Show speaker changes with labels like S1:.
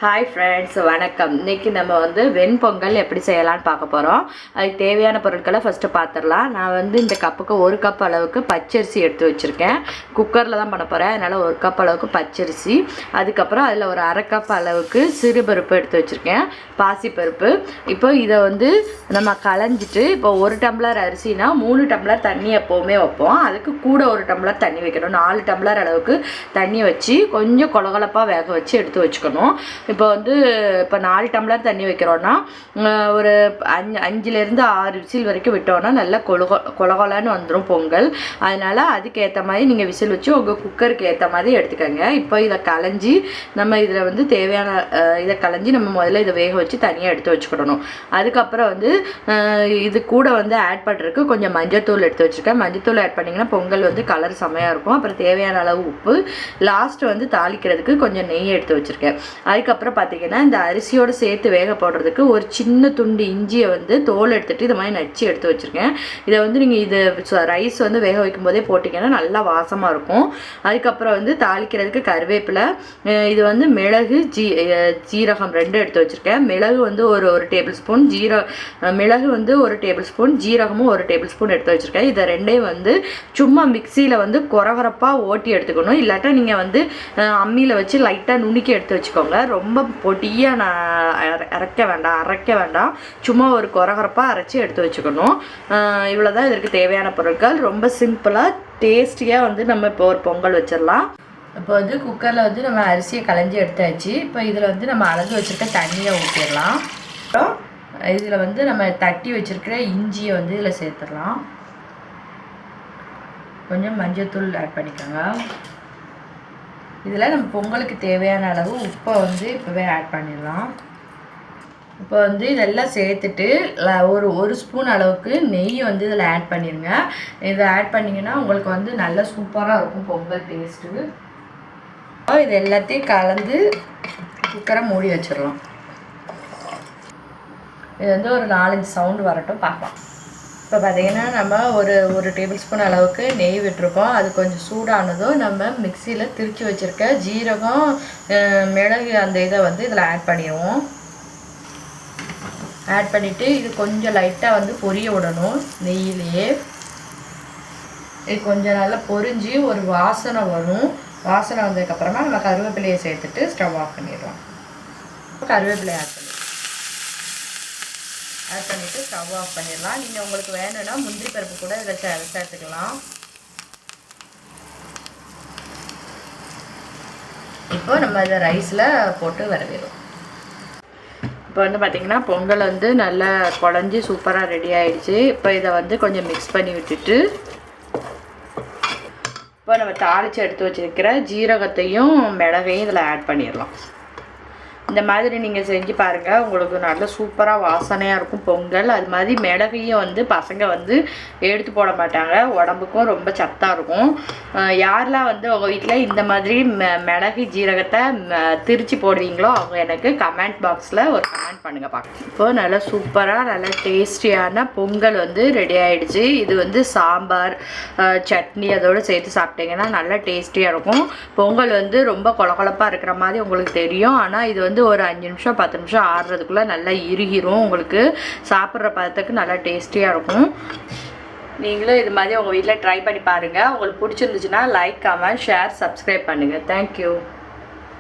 S1: Hi friends, வணக்கம். இன்றைக்கி நம்ம வெண் பொங்கல் எப்படி செய்யலான்னு பார்க்க போகிறோம். அதுக்கு தேவையான பொருட்களை ஃபஸ்ட்டு பார்த்துடலாம். நான் இந்த கப்புக்கு 1 கப் அளவுக்கு பச்சரிசி எடுத்து வச்சுருக்கேன். குக்கரில் தான் பண்ண போகிறேன், அதனால் 1 கப் அளவுக்கு பச்சரிசி. அதுக்கப்புறம் அதில் ஒரு 1/2 கப் அளவுக்கு சிறுபருப்பு எடுத்து வச்சுருக்கேன், பாசிப்பருப்பு. இப்போ இதை நம்ம களைஞ்சிட்டு, இப்போ 1 டம்ளர் அரிசினா 3 டம்ளர் தண்ணி எப்போவுமே வைப்போம். அதுக்கு கூட 1 டம்ளர் தண்ணி வைக்கணும். 4 டம்ளர் அளவுக்கு தண்ணி வச்சு கொஞ்சம் கொலகொலப்பாக வேக வச்சு எடுத்து வச்சுக்கணும். இப்போ 4 டம்ளர் தண்ணி வைக்கிறோன்னா ஒரு 5லேருந்து 6 விசில் வரைக்கும் விட்டோன்னா நல்லா கொலகொலன்னு வந்துடும் பொங்கல். அதனால் அதுக்கேற்ற மாதிரி நீங்கள் விசில் வச்சு உங்கள் குக்கருக்கு ஏற்ற மாதிரி எடுத்துக்கோங்க. இப்போ இதை களைஞ்சி நம்ம இதில் தேவையான இதை களைஞ்சி நம்ம முதல்ல இதை வேக வச்சு தனியாக எடுத்து வச்சுக்கிடணும். அதுக்கப்புறம் இது கூட ஆட் பண்ணுறதுக்கு கொஞ்சம் மஞ்சத்தூள் எடுத்து வச்சுருக்கேன். மஞ்சத்தூள் ஆட் பண்ணிங்கன்னா பொங்கல் கலர் செமையாக இருக்கும். அப்புறம் தேவையான அளவு உப்பு, லாஸ்ட்டு தாளிக்கிறதுக்கு கொஞ்சம் நெய் எடுத்து வச்சுருக்கேன். அதுக்கப்புறம் பார்த்தீங்கன்னா இந்த அரிசியோடு சேர்த்து வேக போடுறதுக்கு ஒரு சின்ன துண்டு இஞ்சியை தோல் எடுத்துகிட்டு இது மாதிரி நச்சு எடுத்து வச்சுருக்கேன். இதை நீங்கள் இது ரைஸ் வேக வைக்கும் போதே போட்டிங்கன்னா நல்லா வாசமாக இருக்கும். அதுக்கப்புறம் தாளிக்கிறதுக்கு கருவேப்பிலை, இது மிளகு, ஜீரகம் 2 எடுத்து வச்சுருக்கேன். மிளகு ஒரு டேபிள் ஸ்பூன், மிளகு 1 டேபிள் ஸ்பூன், ஜீரகமும் 1 டேபிள் ஸ்பூன் எடுத்து வச்சுருக்கேன். இதை ரெண்டையும் சும்மா மிக்சியில் கொரகரப்பாக ஓட்டி எடுத்துக்கணும். இல்லாட்டா நீங்கள் அம்மியில் வச்சு லைட்டாக நுணுக்கி எடுத்து வச்சுக்கோங்க. ரொம்ப பொடியாக அரைக்க வேண்டாம், சும்மா ஒரு கொரகரப்பாக அரைச்சி எடுத்து வச்சுக்கணும். இவ்வளோ தான் இதற்கு தேவையான பொருட்கள். ரொம்ப சிம்பிளாக டேஸ்டியாக நம்ம இப்போ ஒரு பொங்கல் வச்சிடலாம். இப்போ குக்கரில் நம்ம அரிசியை களைஞ்சி எடுத்தாச்சு. இப்போ இதில் நம்ம அளந்து வச்சுருக்க தண்ணியை ஊற்றிடலாம். அப்புறம் இதில் நம்ம தட்டி வச்சுருக்கிற இஞ்சியை இதில் சேர்த்துடலாம். கொஞ்சம் மஞ்சத்தூள் ஆட் பண்ணிக்கோங்க. இதில் நம்ம பொங்கலுக்கு தேவையான அளவு உப்பை இப்போவே ஆட் பண்ணிடலாம். இப்போ இதெல்லாம் சேர்த்துட்டு ஒரு ஸ்பூன் அளவுக்கு நெய் இதில் ஆட் பண்ணிடுங்க. இதை ஆட் பண்ணிங்கன்னா உங்களுக்கு நல்லா சூப்பராக இருக்கும் பொங்கல் டேஸ்ட்டு. இது எல்லாத்தையும் கலந்து குக்கரை மூடி வச்சிடலாம். இது ஒரு 4-5 சவுண்டு வரட்டும், பார்க்கலாம். இப்போ பார்த்திங்கன்னா நம்ம ஒரு டேபிள் ஸ்பூன் அளவுக்கு நெய் விட்டுருக்கோம். அது கொஞ்சம் சூடானதும் நம்ம மிக்சியில் திரித்து வச்சுருக்க ஜீரகம், மிளகு அந்த இதை இதில் ஆட் பண்ணிடுவோம். ஆட் பண்ணிவிட்டு இது கொஞ்சம் லைட்டாக பொரிய விடணும் நெய்யிலேயே. இது கொஞ்சம் நல்லா பொரிஞ்சு ஒரு வாசனை வரும். வாசனை வந்ததுக்கப்புறமா நம்ம கருவேப்பிலையை சேர்த்துட்டு ஸ்டவ் ஆஃப் பண்ணிடலாம். கருவேப்பிலையை ஆட் பண்ணிவிட்டு ஸ்டவ் ஆஃப் பண்ணிடலாம். நீங்கள் உங்களுக்கு வேணும்னா முந்திரி பருப்பு கூட இதில் சேர்த்துக்கலாம். இப்போ நம்ம இதை ரைஸில் போட்டு வரவேறும். இப்போ பார்த்திங்கன்னா பொங்கல் நல்லா குழஞ்சி சூப்பராக ரெடி ஆகிடுச்சு. இப்போ இதை கொஞ்சம் மிக்ஸ் பண்ணி விட்டுட்டு இப்போ நம்ம தாளித்து எடுத்து வச்சுருக்கிற ஜீரகத்தையும் மிளகையும் இதில் ஆட் பண்ணிடலாம். இந்த மாதிரி நீங்கள் செஞ்சு பாருங்கள், உங்களுக்கு நல்ல சூப்பராக வாசனையாக இருக்கும் பொங்கல். அது மாதிரி மிளகையும் பசங்க எடுத்து போட மாட்டாங்க, உடம்புக்கும் ரொம்ப சத்தாக இருக்கும். யாரெல்லாம் உங்கள் வீட்டில் இந்த மாதிரி மிளகு ஜீரகத்தை திரிச்சு போடுவீங்களோ அவங்க எனக்கு கமெண்ட் பாக்ஸில் ஒரு கமெண்ட் பண்ணுங்கள் பார்க்க. இப்போது நல்லா சூப்பராக நல்லா டேஸ்டியான பொங்கல் ரெடி ஆகிடுச்சு. இது சாம்பார், சட்னி அதோடு சேர்த்து சாப்பிட்டீங்கன்னா நல்லா டேஸ்டியாக இருக்கும். பொங்கல் ரொம்ப கொலகொலப்பாக இருக்கிற மாதிரி உங்களுக்கு தெரியும். ஆனால் இது ஒரு 5 நிமிஷம் 10 நிமிஷம் ஆடுறதுக்குள்ளே நல்லா இறுகிரும். உங்களுக்கு சாப்பிட்ற பதத்துக்கு நல்லா டேஸ்டியாக இருக்கும். நீங்களும் இது மாதிரி உங்கள் வீட்டில் ட்ரை பண்ணி பாருங்கள். உங்களுக்கு பிடிச்சிருந்துச்சுன்னா லைக், கமெண்ட், ஷேர், சப்ஸ்கிரைப் பண்ணுங்கள். தேங்க்யூ.